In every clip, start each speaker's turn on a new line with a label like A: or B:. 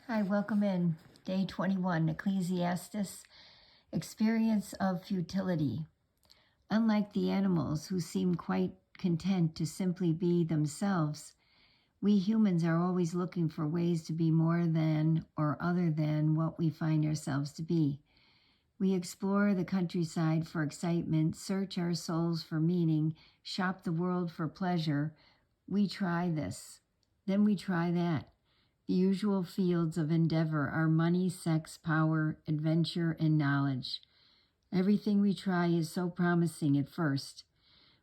A: Hi, welcome in. Day 21, Ecclesiastes, experience of futility. Unlike the animals who seem quite content to simply be themselves, we humans are always looking for ways to be more than or other than what we find ourselves to be. We explore the countryside for excitement, search our souls for meaning, shop the world for pleasure. We try this, then we try that. The usual fields of endeavor are money, sex, power, adventure, and knowledge. Everything we try is so promising at first,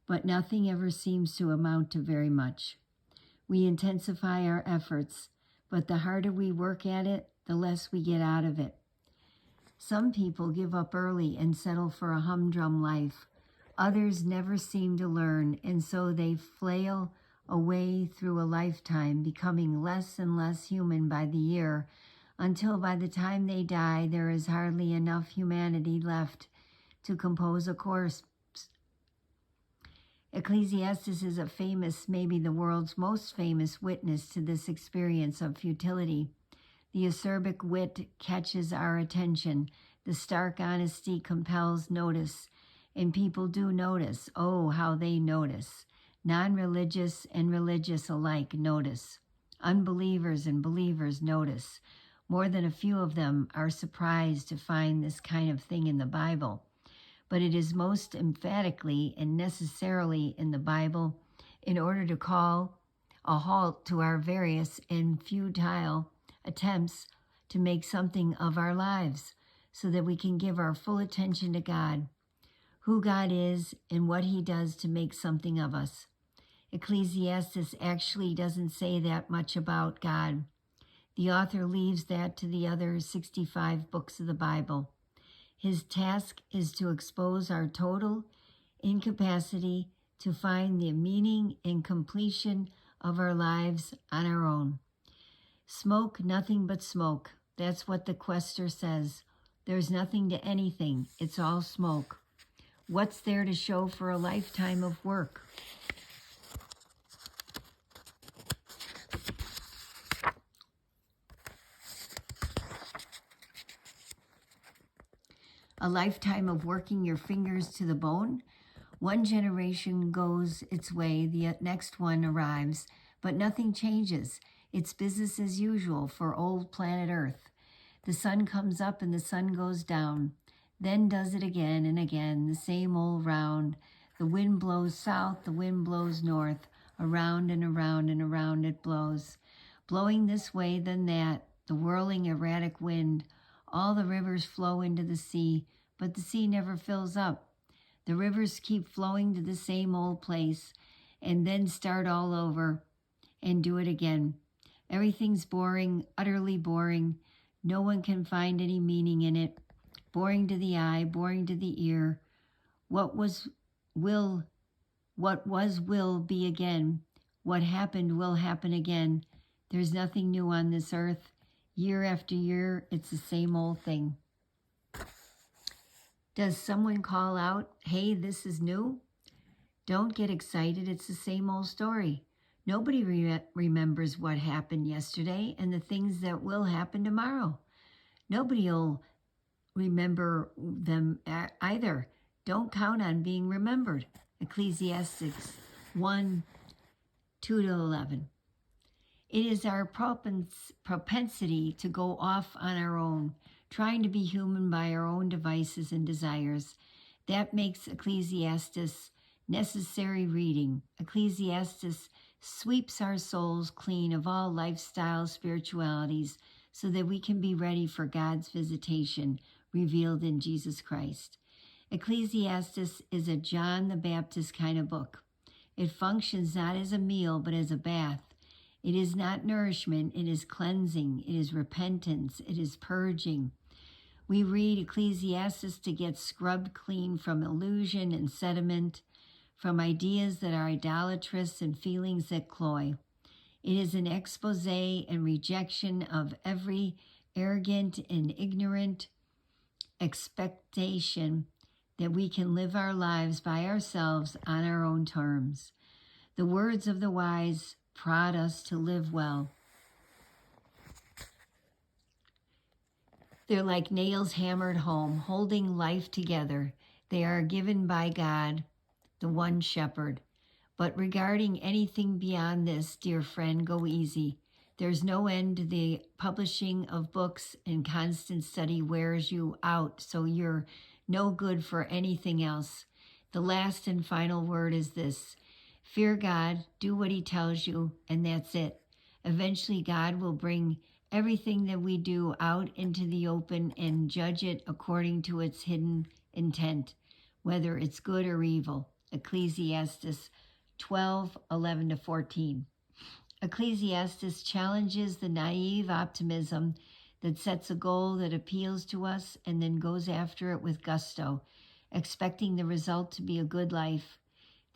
A: but nothing ever seems to amount to very much. We intensify our efforts, but the harder we work at it, the less we get out of it. Some people give up early and settle for a humdrum life. Others never seem to learn, and so they flail away through a lifetime, becoming less and less human by the year, until by the time they die, there is hardly enough humanity left to compose a corpse. Ecclesiastes is a famous, maybe the world's most famous witness to this experience of futility. The acerbic wit catches our attention. The stark honesty compels notice. And people do notice. Oh, how they notice. Non-religious and religious alike notice. Unbelievers and believers notice. More than a few of them are surprised to find this kind of thing in the Bible. But it is most emphatically and necessarily in the Bible in order to call a halt to our various and futile attempts to make something of our lives so that we can give our full attention to God, who God is, and what he does to make something of us. Ecclesiastes actually doesn't say that much about God. The author leaves that to the other 65 books of the Bible. His task is to expose our total incapacity to find the meaning and completion of our lives on our own. Smoke, nothing but smoke. That's what the quester says. There's nothing to anything. It's all smoke. What's there to show for a lifetime of work? A lifetime of working your fingers to the bone? One generation goes its way, the next one arrives, but nothing changes. It's business as usual for old planet Earth. The sun comes up and the sun goes down, then does it again and again, the same old round. The wind blows south, the wind blows north, around and around and around it blows. Blowing this way, then that, the whirling erratic wind. All the rivers flow into the sea, but the sea never fills up. The rivers keep flowing to the same old place and then start all over and do it again. Everything's boring, utterly boring. No one can find any meaning in it. Boring to the eye, boring to the ear. What was will be again. What happened will happen again. There's nothing new on this earth. Year after year, it's the same old thing. Does someone call out, hey, this is new? Don't get excited. It's the same old story. Nobody remembers what happened yesterday and the things that will happen tomorrow. Nobody will remember them either. Don't count on being remembered. Ecclesiastes 1, 2-11. It is our propensity to go off on our own, trying to be human by our own devices and desires. That makes Ecclesiastes necessary reading. Ecclesiastes sweeps our souls clean of all lifestyle spiritualities so that we can be ready for God's visitation revealed in Jesus Christ. Ecclesiastes is a John the Baptist kind of book. It functions not as a meal but as a bath. It is not nourishment, it is cleansing, it is repentance, it is purging. We read Ecclesiastes to get scrubbed clean from illusion and sediment, from ideas that are idolatrous and feelings that cloy. It is an expose and rejection of every arrogant and ignorant expectation that we can live our lives by ourselves on our own terms. The words of the wise prod us to live well. They're like nails hammered home, holding life together. They are given by God, the one shepherd. But regarding anything beyond this, dear friend, go easy. There's no end to the publishing of books, and constant study wears you out, so you're no good for anything else. The last and final word is this: fear God, do what he tells you, and that's it. Eventually, God will bring everything that we do out into the open and judge it according to its hidden intent, whether it's good or evil. Ecclesiastes 12:11-14. Ecclesiastes challenges the naive optimism that sets a goal that appeals to us and then goes after it with gusto, expecting the result to be a good life.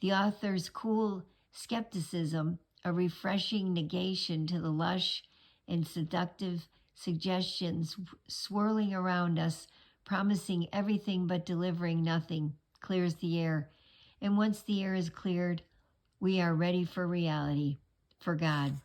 A: The author's cool skepticism, a refreshing negation to the lush and seductive suggestions swirling around us, promising everything but delivering nothing, clears the air. And once the air is cleared, we are ready for reality, for God.